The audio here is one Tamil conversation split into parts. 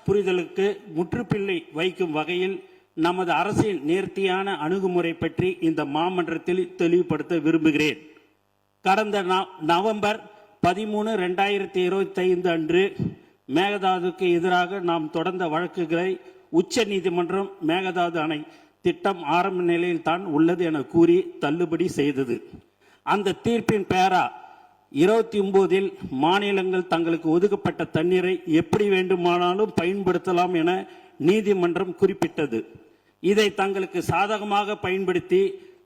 புரிதலுக்கு முற்றுப்புள்ளி வைக்கும் வகையில் நமது அரசின் நேர்த்தியான அணுகுமுறை பற்றி இந்த மாமன்றத்தில் தெளிவுபடுத்த விரும்புகிறேன். கடந்த நவம்பர் 13, 2025 அன்று மேகதாதுக்கு எதிராக நாம் தொடர்ந்த வழக்குகளை உச்ச நீதிமன்றம் மேகதாது அணை திட்டம் ஆரம்ப நிலையில் தான் உள்ளது என கூறி தள்ளுபடி செய்தது. அந்த தீர்ப்பின் பேரா 29 மாநிலங்கள் தங்களுக்கு ஒதுக்கப்பட்ட தண்ணீரை எப்படி வேண்டுமானாலும் பயன்படுத்தலாம் என நீதிமன்றம் குறிப்பிட்டது. இதை தங்களுக்கு சாதகமாக பயன்படுத்தி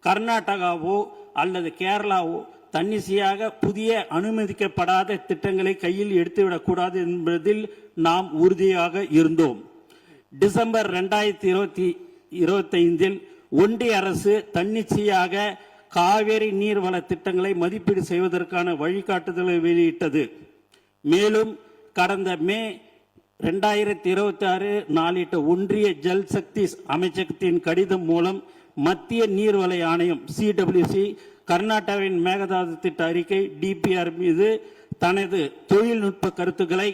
கர்நாடகாவோ அல்லது கேரளாவோ தன்னிச்சையாக புதிய அனுமதிக்கப்படாத திட்டங்களை கையில் எடுத்துவிடக்கூடாது என்பதில் நாம் உறுதியாக இருந்தோம். டிசம்பர் 2025 ஒன்றிய அரசு தன்னிச்சையாக காவேரி நீர்வள திட்டங்களை மதிப்பீடு செய்வதற்கான வழிகாட்டுதலை வெளியிட்டது. மேலும் கடந்த மே 2026 நாளிட்ட ஒன்றிய ஜல் சக்தி அமைச்சகத்தின் கடிதம் மூலம் மத்திய நீர்வள ஆணையம் CWC கர்நாடகாவின் மேகதாது திட்ட அறிக்கை DPR மீது தனது தொழில்நுட்ப கருத்துக்களை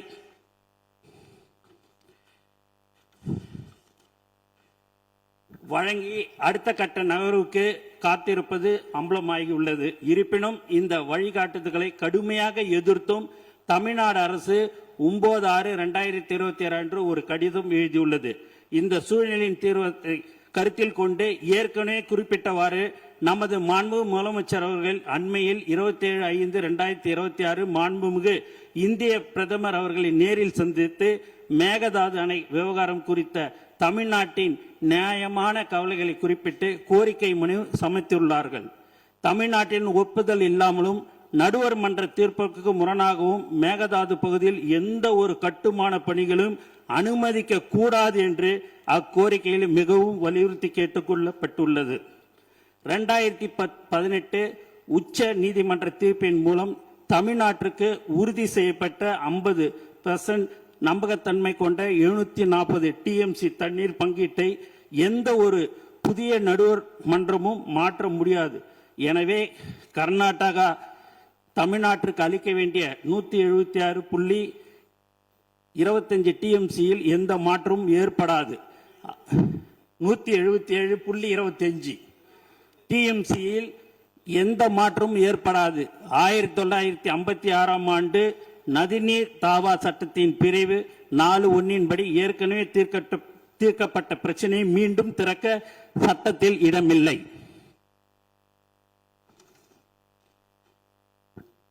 வழங்கி அடுத்த கட்ட நகர்வுக்கு காத்திருப்பது அம்பலமாகி உள்ளது. இருப்பினும் இந்த வழிகாட்டுதல்களை கடுமையாக எதிர்த்தும் தமிழ்நாடு அரசு 9/6/2026 அன்று ஒரு கடிதம் எழுதியுள்ளது. இந்த சூழ்நிலையின் தீர்வை கருத்தில் கொண்டு ஏற்கனவே குறிப்பிட்டவாறு நமது மாண்பு முதலமைச்சர் அவர்கள் அண்மையில் 27/5/2026 மாண்புமிகு இந்திய பிரதமர் அவர்களை நேரில் சந்தித்து மேகதாது அணை விவகாரம் குறித்த தமிழ்நாட்டின் நியாயமான கவலைகளை குறிப்பிட்டு கோரிக்கை மனு சமர்ப்பித்துள்ளார்கள். தமிழ்நாட்டின் ஒப்புதல் இல்லாமலும் நடுவர் மன்ற தீர்ப்புக்கு முரணாகவும் மேகதாது பகுதியில் எந்த ஒரு கட்டுமான பணிகளும் அனுமதிக்க கூடாது என்று அக்கோரிக்கையில் மிகவும் வலியுறுத்தி கேட்டுக்கொள்ளப்பட்டுள்ளது. 2018 உச்ச நீதிமன்ற தீர்ப்பின் மூலம் தமிழ்நாட்டிற்கு உறுதி செய்யப்பட்ட 50% நம்பகத்தன்மை கொண்ட 740 TMC தண்ணீர் பங்கீட்டை எந்த ஒரு புதிய நடுவர் மன்றமும் மாற்ற முடியாது. எனவே கர்நாடகா தமிழ்நாட்டிற்கு அளிக்க வேண்டிய 176.25 TMCயில் எந்த மாற்றமும் ஏற்படாது. 177.25 TMCயில் எந்த மாற்றமும் ஏற்படாது. 1956 ஆண்டு நதிநீர் தாவா சட்டத்தின் பிரிவு 4(1) படி ஏற்கனவே தீர்க்கப்பட்ட பிரச்சனையை மீண்டும் திறக்க சட்டத்தில் இடமில்லை.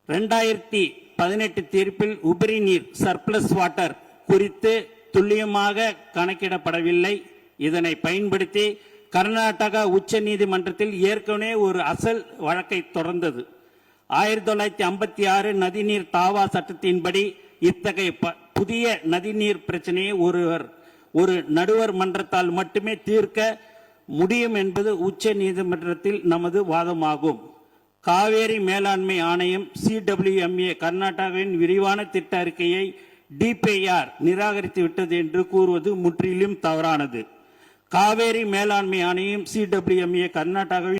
2018 தீர்ப்பில் உபரி நீர் சர்ப்ளஸ் வாட்டர் குறித்து துல்லியமாக கணக்கிடப்படவில்லை. இதனை பயன்படுத்தி கர்நாடகா உச்ச நீதிமன்றத்தில் ஏற்கனவே ஒரு அசல் வழக்கை தொடர்ந்தது. 1956 நதிநீர் தாவா சட்டத்தின்படி இத்தகைய புதிய நதிநீர் பிரச்சனையை ஒரு நடுவர் மன்றத்தால் மட்டுமே தீர்க்க முடியும் என்பது உச்ச நீதிமன்றத்தில் நமது வாதமாகும். காவேரி மேலாண்மை ஆணையம் CWMA கர்நாடகாவின் விரிவான திட்ட அறிக்கையை DPR நிராகரித்து விட்டது என்று கூறுவது முற்றிலும் தவறானது. காவேரி மேலாண்மை ஆணையம் CWMA கர்நாடகாவின்